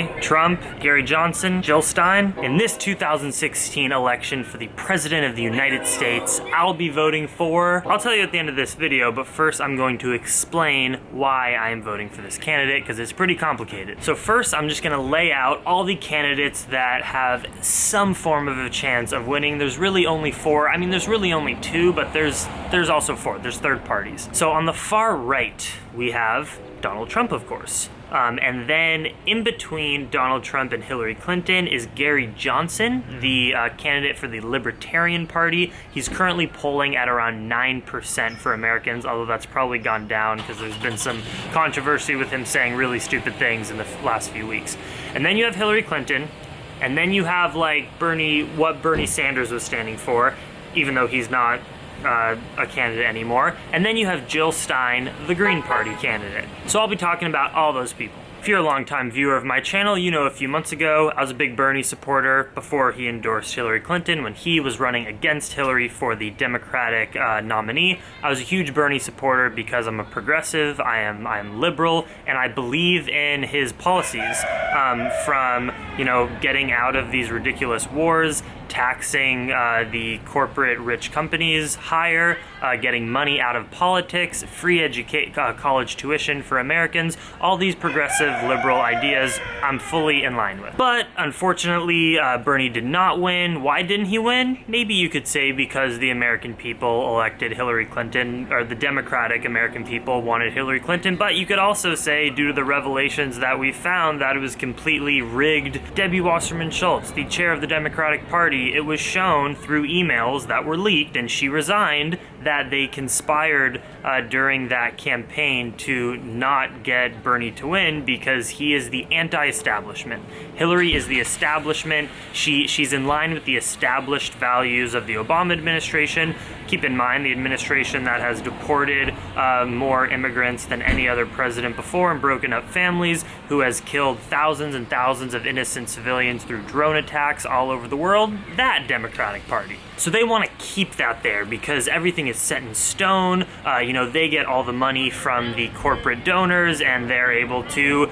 Hillary, Trump, Gary Johnson, Jill Stein. In this 2016 election for the President of the United States, I'll be voting for, I'll tell you at the end of this video, but first I'm going to explain why I am voting for this candidate, because it's pretty complicated. So first, I'm just gonna lay out all the candidates that have some form of a chance of winning. There's really only four. I mean, there's really only two, but there's also four. There's third parties. So on the far right, we have Donald Trump, of course. And then in between Donald Trump and Hillary Clinton is Gary Johnson, the candidate for the Libertarian Party. He's currently polling at around 9% for Americans, although that's probably gone down because there's been some controversy with him saying really stupid things in the last few weeks. And then you have Hillary Clinton, and then you have like what Bernie Sanders was standing for, even though he's not a candidate anymore. And then you have Jill Stein, the Green Party candidate. So I'll be talking about all those people. If you're a longtime viewer of my channel, you know a few months ago I was a big Bernie supporter before he endorsed Hillary Clinton when he was running against Hillary for the Democratic nominee. I was a huge Bernie supporter because I'm a progressive, I am liberal, and I believe in his policies, from, you know, getting out of these ridiculous wars, taxing the corporate rich companies higher, getting money out of politics, free college tuition for Americans, all these progressive liberal ideas I'm fully in line with. But unfortunately, Bernie did not win. Why didn't he win? Maybe you could say because the American people elected Hillary Clinton, or the Democratic American people wanted Hillary Clinton, but you could also say due to the revelations that we found that it was completely rigged. Debbie Wasserman Schultz, the chair of the Democratic Party, it was shown through emails that were leaked, and she resigned, that they conspired during that campaign to not get Bernie to win because he is the anti-establishment. Hillary is the establishment. She's in line with the established values of the Obama administration. Keep in mind, the administration that has deported more immigrants than any other president before and broken up families, who has killed thousands and thousands of innocent civilians through drone attacks all over the world, that Democratic Party. So they want to keep that there because everything is set in stone. You know, they get all the money from the corporate donors and they're able to,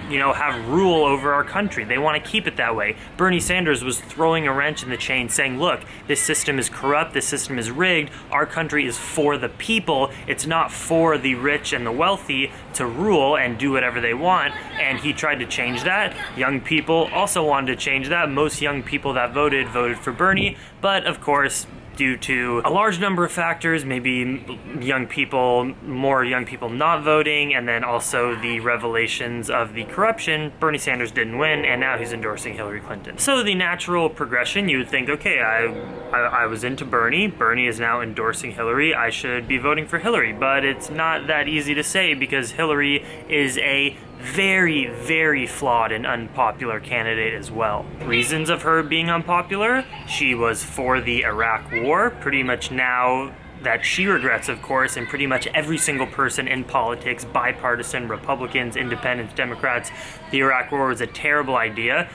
you know, have rule over our country. They want to keep it that way. Bernie Sanders was throwing a wrench in the chain saying, look, this system is corrupt, this system is rigged, our country is for the people, it's not for the rich and the wealthy to rule and do whatever they want. And he tried to change that. Young people also wanted to change that. Most young people that voted for Bernie, but of course, due to a large number of factors, maybe more young people not voting, and then also the revelations of the corruption, Bernie Sanders didn't win, and now he's endorsing Hillary Clinton. So the natural progression, you would think, okay, I was into Bernie is now endorsing Hillary, I should be voting for Hillary, but it's not that easy to say because Hillary is a very, very flawed and unpopular candidate as well. Reasons of her being unpopular: she was for the Iraq War, pretty much now that she regrets, of course, and pretty much every single person in politics, bipartisan, Republicans, Independents, Democrats, the Iraq War was a terrible idea.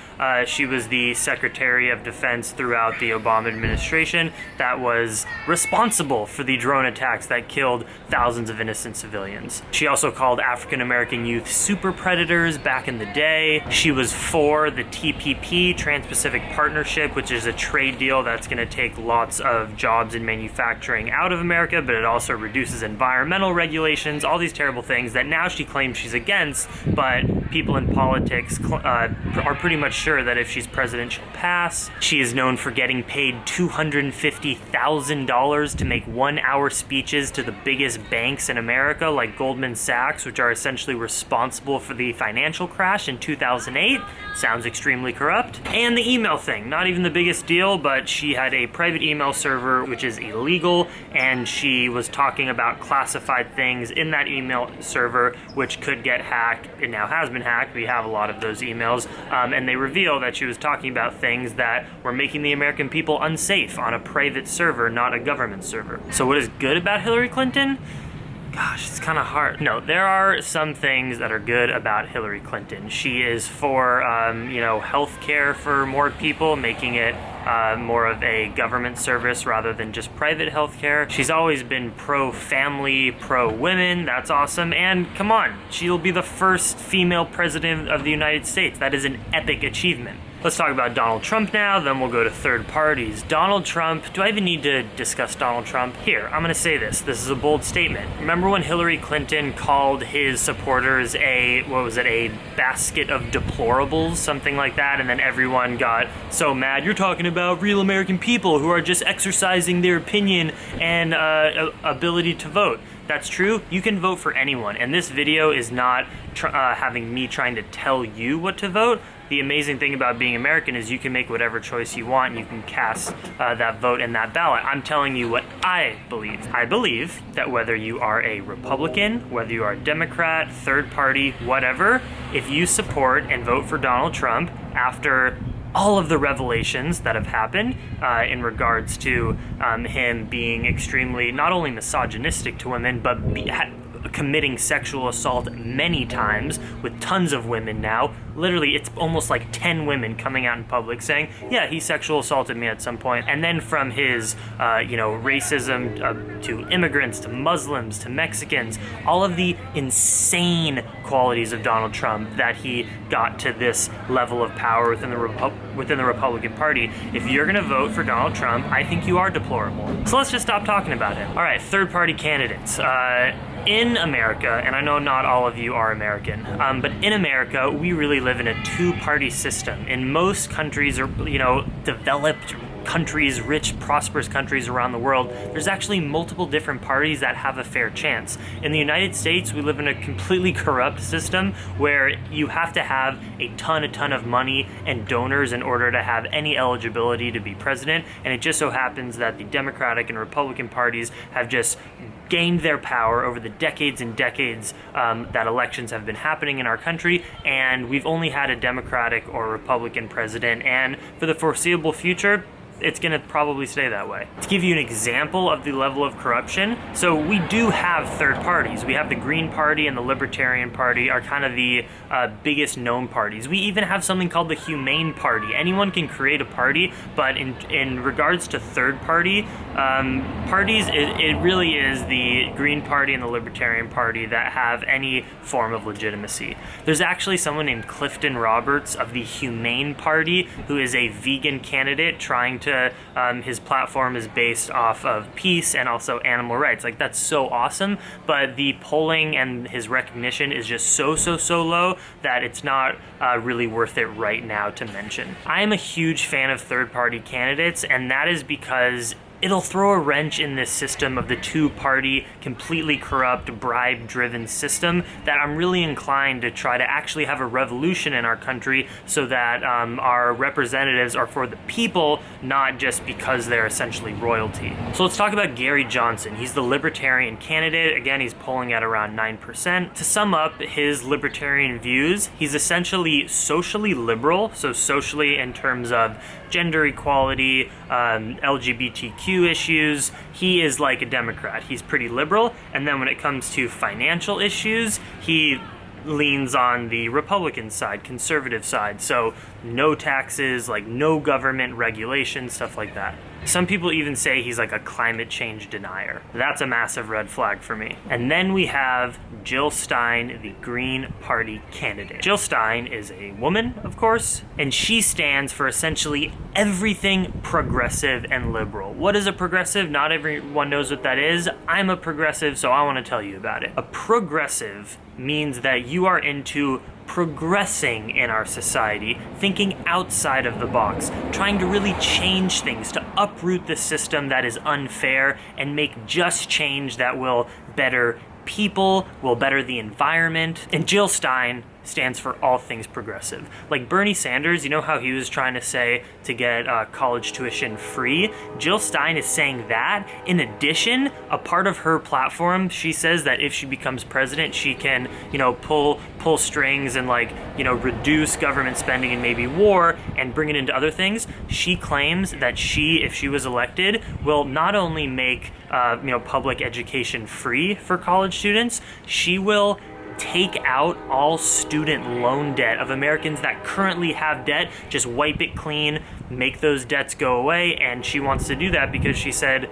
She was the Secretary of Defense throughout the Obama administration that was responsible for the drone attacks that killed thousands of innocent civilians. She also called African American youth super predators back in the day. She was for the TPP, Trans-Pacific Partnership, which is a trade deal that's going to take lots of jobs in manufacturing out of America, but it also reduces environmental regulations, all these terrible things that now she claims she's against, but people in politics are pretty much sure that if she's president, she'll pass. She is known for getting paid $250,000 to make 1-hour speeches to the biggest banks in America, like Goldman Sachs, which are essentially responsible for the financial crash in 2008. Sounds extremely corrupt. And the email thing, not even the biggest deal, but she had a private email server, which is illegal, and she was talking about classified things in that email server, which could get hacked. It now has been hacked. We have a lot of those emails, and they reveal that she was talking about things that were making the American people unsafe on a private server, not a government server. So what is good about Hillary Clinton? Gosh, it's kind of hard. No, there are some things that are good about Hillary Clinton. She is for, you know, health care for more people, making it more of a government service rather than just private healthcare. She's always been pro-family, pro-women. That's awesome. And come on, she'll be the first female president of the United States. That is an epic achievement. Let's talk about Donald Trump now, then we'll go to third parties. Donald Trump, do I even need to discuss Donald Trump? Here, I'm gonna say this. This is a bold statement. Remember when Hillary Clinton called his supporters a basket of deplorables, something like that, and then everyone got so mad. You're talking about real American people who are just exercising their opinion and ability to vote. That's true. You can vote for anyone, and this video is not having me trying to tell you what to vote. The amazing thing about being American is you can make whatever choice you want and you can cast that vote in that ballot. I'm telling you what I believe. I believe that whether you are a Republican, whether you are a Democrat, third party, whatever, if you support and vote for Donald Trump after all of the revelations that have happened in regards to him being extremely not only misogynistic to women, but committing sexual assault many times with tons of women now. Literally, it's almost like 10 women coming out in public saying, yeah, he sexual assaulted me at some point. And then from his, racism to immigrants, to Muslims, to Mexicans, all of the insane qualities of Donald Trump that he got to this level of power within the Republican Party. If you're gonna vote for Donald Trump, I think you are deplorable. So let's just stop talking about him. All right, third party candidates. In America, and I know not all of you are American, but in America, we really live in a two-party system. In most countries, or developed countries, rich, prosperous countries around the world, there's actually multiple different parties that have a fair chance. In the United States, we live in a completely corrupt system where you have to have a ton of money and donors in order to have any eligibility to be president, and it just so happens that the Democratic and Republican parties have just gained their power over the decades and decades that elections have been happening in our country, and we've only had a Democratic or Republican president, and for the foreseeable future, it's going to probably stay that way. To give you an example of the level of corruption, so we do have third parties. We have the Green Party and the Libertarian Party are kind of the biggest known parties. We even have something called the Humane Party. Anyone can create a party, but in regards to third party parties, it really is the Green Party and the Libertarian Party that have any form of legitimacy. There's actually someone named Clifton Roberts of the Humane Party who is a vegan candidate trying to his platform is based off of peace and also animal rights. Like, that's so awesome, but the polling and his recognition is just so low that it's not really worth it right now to mention. I am a huge fan of third-party candidates, and that is because it'll throw a wrench in this system of the two-party, completely corrupt, bribe-driven system that I'm really inclined to try to actually have a revolution in our country so that our representatives are for the people, not just because they're essentially royalty. So let's talk about Gary Johnson. He's the Libertarian candidate. Again, he's polling at around 9%. To sum up his Libertarian views, he's essentially socially liberal, so socially in terms of gender equality, LGBTQ issues. He is like a Democrat. He's pretty liberal. And then when it comes to financial issues, he leans on the Republican side, conservative side. So no taxes, like no government regulation, stuff like that. Some people even say he's like a climate change denier. That's a massive red flag for me. And then we have Jill Stein, the Green Party candidate. Jill Stein is a woman, of course, and she stands for essentially everything progressive and liberal. What is a progressive? Not everyone knows what that is. I'm a progressive, so I want to tell you about it. A progressive means that you are into progressing in our society, thinking outside of the box, trying to really change things, to uproot the system that is unfair and make just change that will better people, will better the environment. And Jill Stein stands for all things progressive. Like Bernie Sanders, you know how he was trying to say to get college tuition free? Jill Stein is saying that. In addition, a part of her platform, she says that if she becomes president, she can, pull strings and reduce government spending and maybe war and bring it into other things. She claims that if she was elected, will not only make public education free for college students, she will take out all student loan debt of Americans that currently have debt, just wipe it clean, make those debts go away. And she wants to do that because she said,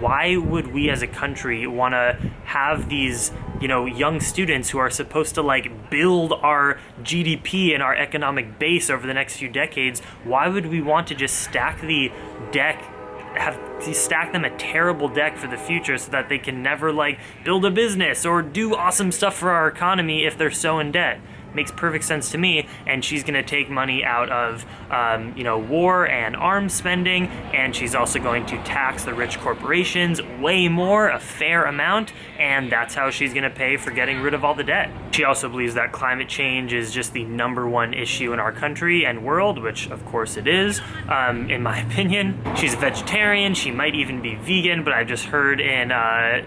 why would we as a country want to have these, young students who are supposed to like build our GDP and our economic base over the next few decades? Why would we want to just stack the deck, stack them a terrible deck for the future so that they can never like build a business or do awesome stuff for our economy if they're so in debt? Makes perfect sense to me. And she's going to take money out of war and arms spending, and she's also going to tax the rich corporations way more, a fair amount, and that's how she's going to pay for getting rid of all the debt. She also believes that climate change is just the #1 issue in our country and world, which of course it is, in my opinion. She's a vegetarian. She might even be vegan, but I've just heard in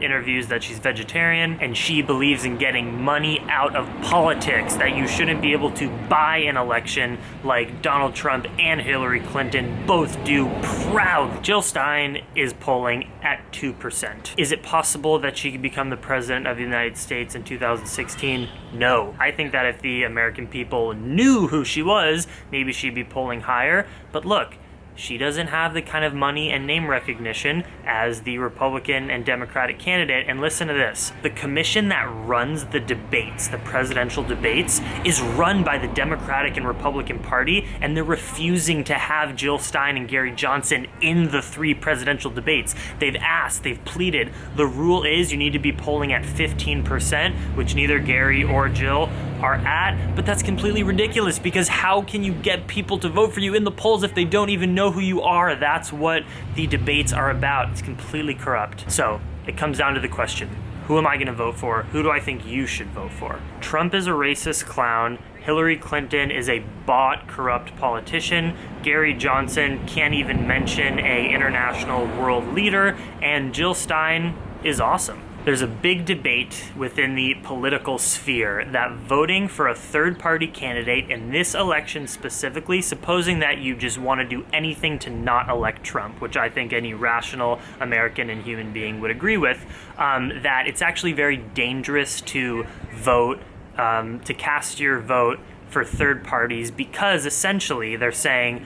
interviews that she's vegetarian, and she believes in getting money out of politics, that you shouldn't be able to buy an election like Donald Trump and Hillary Clinton both do proud. Jill Stein is polling at 2%. Is it possible that she could become the president of the United States in 2016? No. I think that if the American people knew who she was, maybe she'd be polling higher. But look, she doesn't have the kind of money and name recognition as the Republican and Democratic candidate. And listen to this. The commission that runs the debates, the presidential debates, is run by the Democratic and Republican Party, and they're refusing to have Jill Stein and Gary Johnson in the 3 presidential debates. They've asked, they've pleaded. The rule is you need to be polling at 15%, which neither Gary or Jill are at, but that's completely ridiculous, because how can you get people to vote for you in the polls if they don't even know who you are? That's what the debates are about. It's completely corrupt. So it comes down to the question, who am I going to vote for? Who do I think you should vote for? Trump is a racist clown. Hillary Clinton is a bought, corrupt politician. Gary Johnson can't even mention a international world leader. And Jill Stein is awesome. There's a big debate within the political sphere that voting for a third-party candidate in this election specifically, supposing that you just want to do anything to not elect Trump, which I think any rational American and human being would agree with, that it's actually very dangerous to vote, to cast your vote for third parties, because essentially they're saying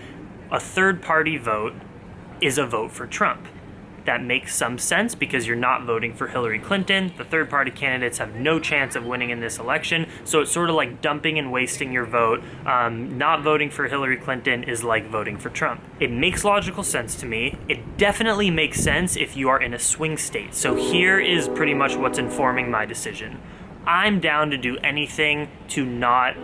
a third-party vote is a vote for Trump. That makes some sense because you're not voting for Hillary Clinton. The third-party candidates have no chance of winning in this election, so it's sort of like dumping and wasting your vote. Not voting for Hillary Clinton is like voting for Trump. It makes logical sense to me. It definitely makes sense if you are in a swing state. So here is pretty much what's informing my decision. I'm down to do anything to not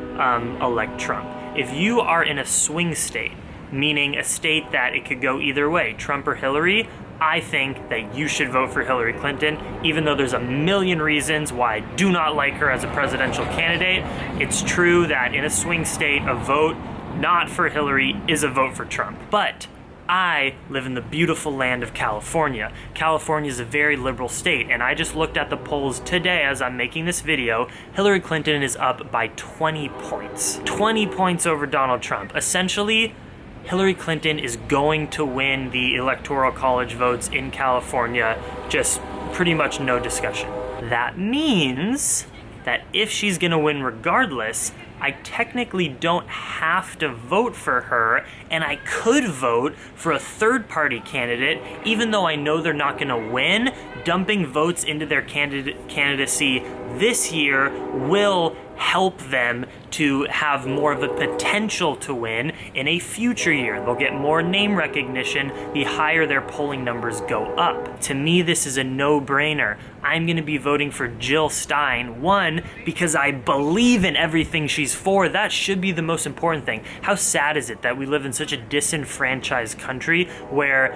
elect Trump. If you are in a swing state, meaning a state that it could go either way, Trump or Hillary, I think that you should vote for Hillary Clinton, even though there's a million reasons why I do not like her as a presidential candidate. It's true that in a swing state, a vote not for Hillary is a vote for Trump. But I live in the beautiful land of California. California is a very liberal state, and I just looked at the polls today as I'm making this video. Hillary Clinton is up by 20 points. 20 points over Donald Trump. Essentially, Hillary Clinton is going to win the Electoral College votes in California, just pretty much no discussion. That means that if she's gonna win regardless, I technically don't have to vote for her, and I could vote for a third-party candidate, even though I know they're not gonna win. Dumping votes into their candidacy this year will help them to have more of a potential to win in a future year. They'll get more name recognition the higher their polling numbers go up. To me, this is a no-brainer. I'm going to be voting for Jill Stein. One, because I believe in everything she's for. That should be the most important thing. How sad is it that we live in such a disenfranchised country where,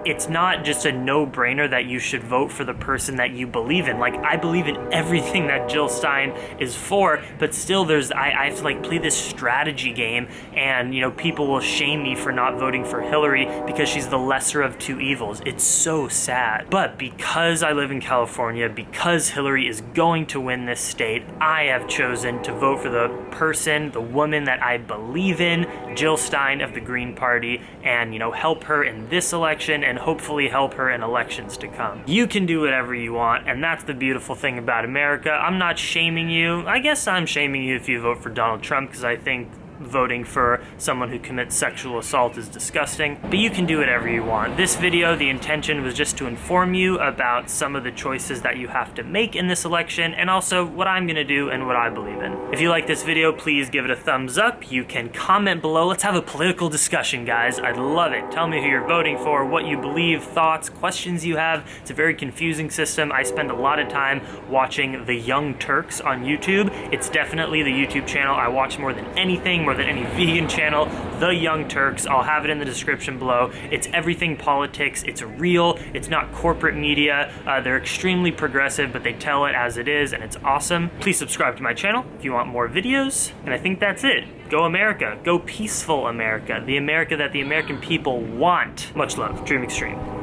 it's not just a no-brainer that you should vote for the person that you believe in. Like, I believe in everything that Jill Stein is for, but still I have to like play this strategy game, and you know, people will shame me for not voting for Hillary because she's the lesser of two evils. It's so sad. But because I live in California, because Hillary is going to win this state, I have chosen to vote for the person, the woman that I believe in, Jill Stein of the Green Party, and you know, help her in this election and hopefully help her in elections to come. You can do whatever you want, and that's the beautiful thing about America. I'm not shaming you. I guess I'm shaming you if you vote for Donald Trump, because I think voting for someone who commits sexual assault is disgusting, but you can do whatever you want. This video, the intention was just to inform you about some of the choices that you have to make in this election, and also what I'm gonna do and what I believe in. If you like this video, please give it a thumbs up. You can comment below. Let's have a political discussion, guys. I'd love it. Tell me who you're voting for, what you believe, thoughts, questions you have. It's a very confusing system. I spend a lot of time watching the Young Turks on YouTube. It's definitely the YouTube channel I watch more than anything, more than any vegan channel, The Young Turks. I'll have it in the description below. It's everything politics. It's real. It's not corporate media. They're extremely progressive, but they tell it as it is, and it's awesome. Please subscribe to my channel if you want more videos, and I think that's it. Go America. Go peaceful America. The America that the American people want. Much love. Dream Extreme.